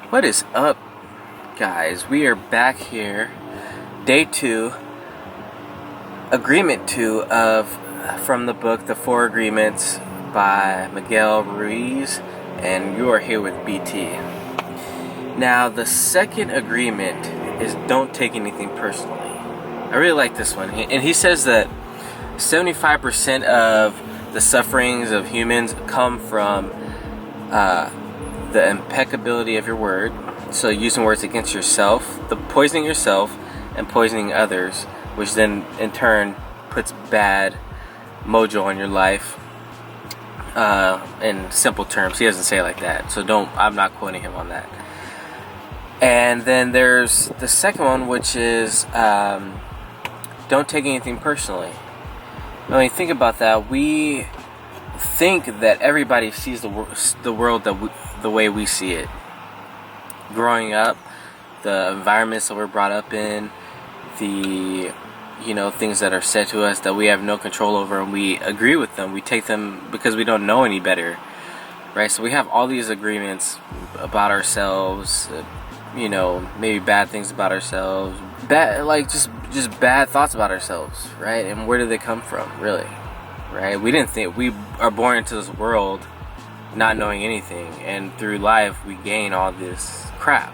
What is up, guys? We are back here, day 2, agreement 2 of from the book The Four Agreements by Miguel Ruiz, and you are here with BT. Now, the second agreement is don't take anything personally. I really like this one, and he says that 75% of the sufferings of humans come from the impeccability of your word, so using words against yourself, the poisoning yourself and poisoning others, which then in turn puts bad mojo on your life. In simple terms, he doesn't say it like that, so I'm not quoting him on that. And then there's the second one, which is don't take anything personally. When you think about that, we think that everybody sees the world the way we see it. Growing up, the environments that we're brought up in, the things that are said to us that we have no control over, and we agree with them. We take them because we don't know any better, right? So we have all these agreements about ourselves, maybe bad things about ourselves, just bad thoughts about ourselves, right? And where do they come from, really? Right? We are born into this world not knowing anything, and through life we gain all this crap.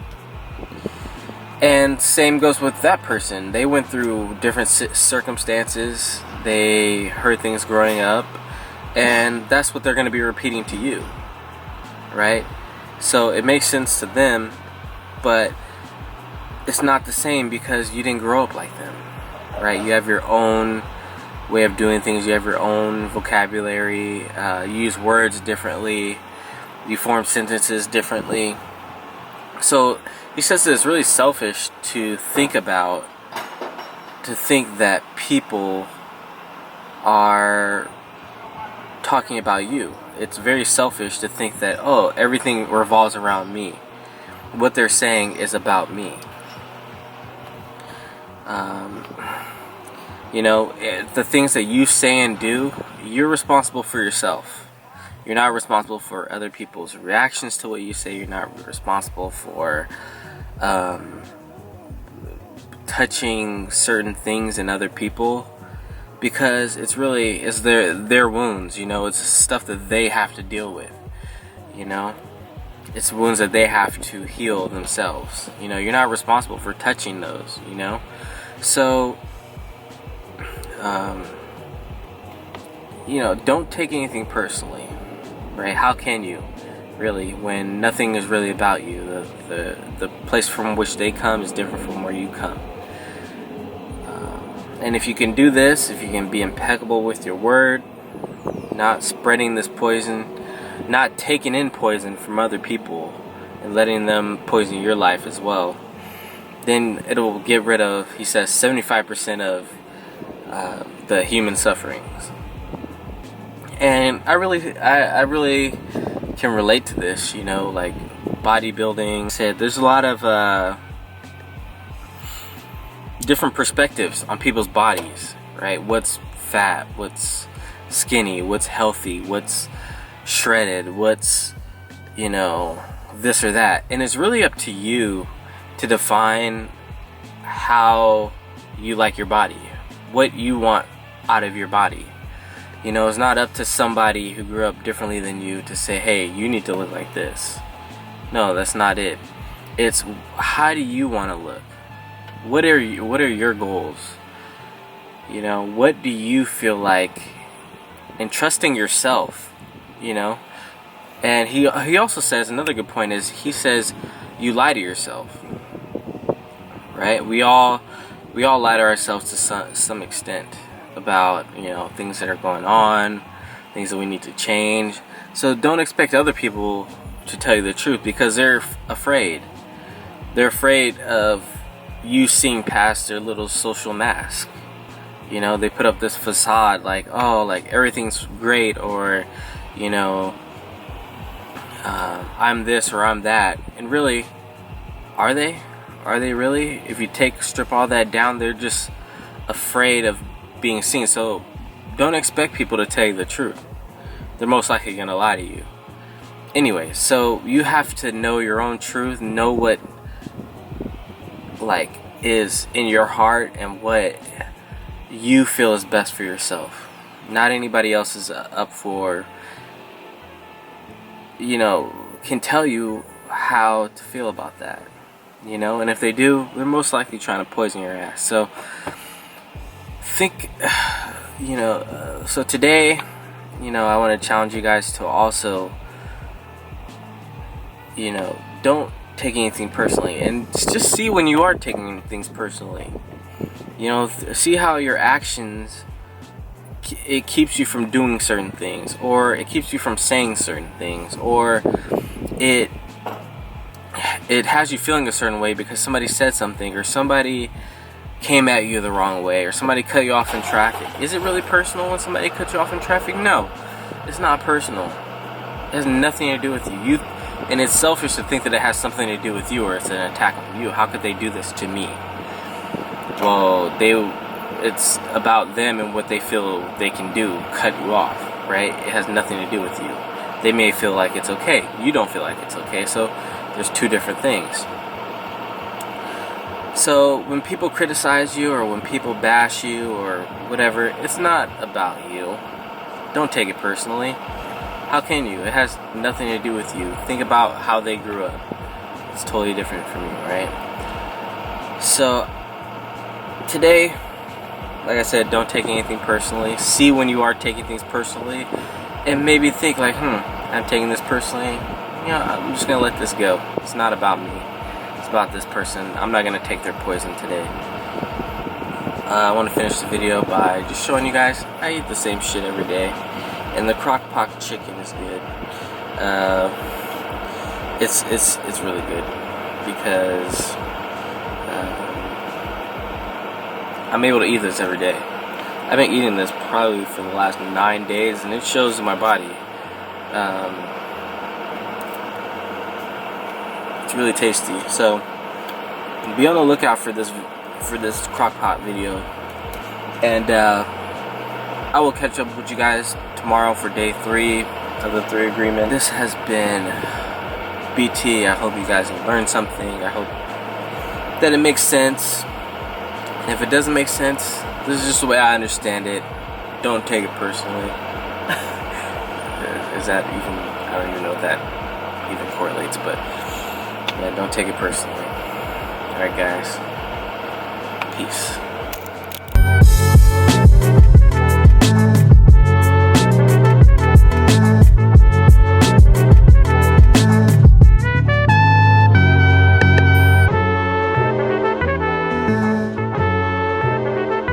And same goes with that person. They went through different circumstances, they heard things growing up, and that's what they're going to be repeating to you, right? So it makes sense to them, but it's not the same because you didn't grow up like them, right? You have your own way of doing things, you have your own vocabulary, you use words differently, you form sentences differently. So he says that it's really selfish to think that people are talking about you. It's very selfish to think that, everything revolves around me. What they're saying is about me. The things that you say and do, you're responsible for yourself. You're not responsible for other people's reactions to what you say. You're not responsible for touching certain things in other people, because it's their wounds. It's stuff that they have to deal with. It's wounds that they have to heal themselves. You're not responsible for touching those. So don't take anything personally, right? How can you, really, when nothing is really about you? The place from which they come is different from where you come. And if you can do this, if you can be impeccable with your word, not spreading this poison, not taking in poison from other people and letting them poison your life as well, then it'll get rid of, he says, 75% of the human sufferings. And I really can relate to this, like bodybuilding. Said there's a lot of different perspectives on people's bodies, right? What's fat, what's skinny, what's healthy, what's shredded, what's this or that. And it's really up to you to define how you like your body, what you want out of your body. It's not up to somebody who grew up differently than you to say, hey, you need to look like this. No, that's not it. It's how do you want to look? What are your goals? What do you feel like? And trusting yourself, And he also says, another good point is, he says you lie to yourself. Right? We all lie to ourselves to some extent about things that are going on, things that we need to change. So don't expect other people to tell you the truth, because they're afraid. They're afraid of you seeing past their little social mask. They put up this facade like everything's great, or I'm this or I'm that. And really, are they? Are they really? If you strip all that down, they're just afraid of being seen. So don't expect people to tell you the truth. They're most likely going to lie to you. anyway, so you have to know your own truth, know what like is in your heart and what you feel is best for yourself. Not anybody else is up for, can tell you how to feel about that, and if they do, they're most likely trying to poison your ass. So think, so today, I want to challenge you guys to also, don't take anything personally, and just see when you are taking things personally. See how your actions, it keeps you from doing certain things, or it keeps you from saying certain things, or it has you feeling a certain way because somebody said something, or somebody came at you the wrong way, or somebody cut you off in traffic. Is it really personal when somebody cuts you off in traffic? No, it's not personal. It has nothing to do with you. And it's selfish to think that it has something to do with you, or it's an attack on you. How could they do this to me? Well, it's about them and what they feel they can do, cut you off, right? It has nothing to do with you. They may feel like it's okay. You don't feel like it's okay. So there's two different things. So when people criticize you, or when people bash you, or whatever, it's not about you. Don't take it personally. How can you? It has nothing to do with you. Think about how they grew up. It's totally different from you, right? So today, like I said, don't take anything personally. See when you are taking things personally, and maybe think like, I'm taking this personally. I'm just gonna let this go. It's not about me. It's about this person. I'm not gonna take their poison today. I want to finish the video by just showing you guys I eat the same shit every day, and the crock-pot chicken is good. It's really good because I'm able to eat this every day. I've been eating this probably for the last 9 days, and it shows in my body. It's really tasty. So be on the lookout for this crock-pot video, and I will catch up with you guys tomorrow for day 3 of the 3 agreement. This has been BT. I hope you guys have learned something. I hope that it makes sense. And if it doesn't make sense, this is just the way I understand it. Don't take it personally. Is that even, I don't even know if that even correlates, but yeah, don't take it personally. Alright guys, peace.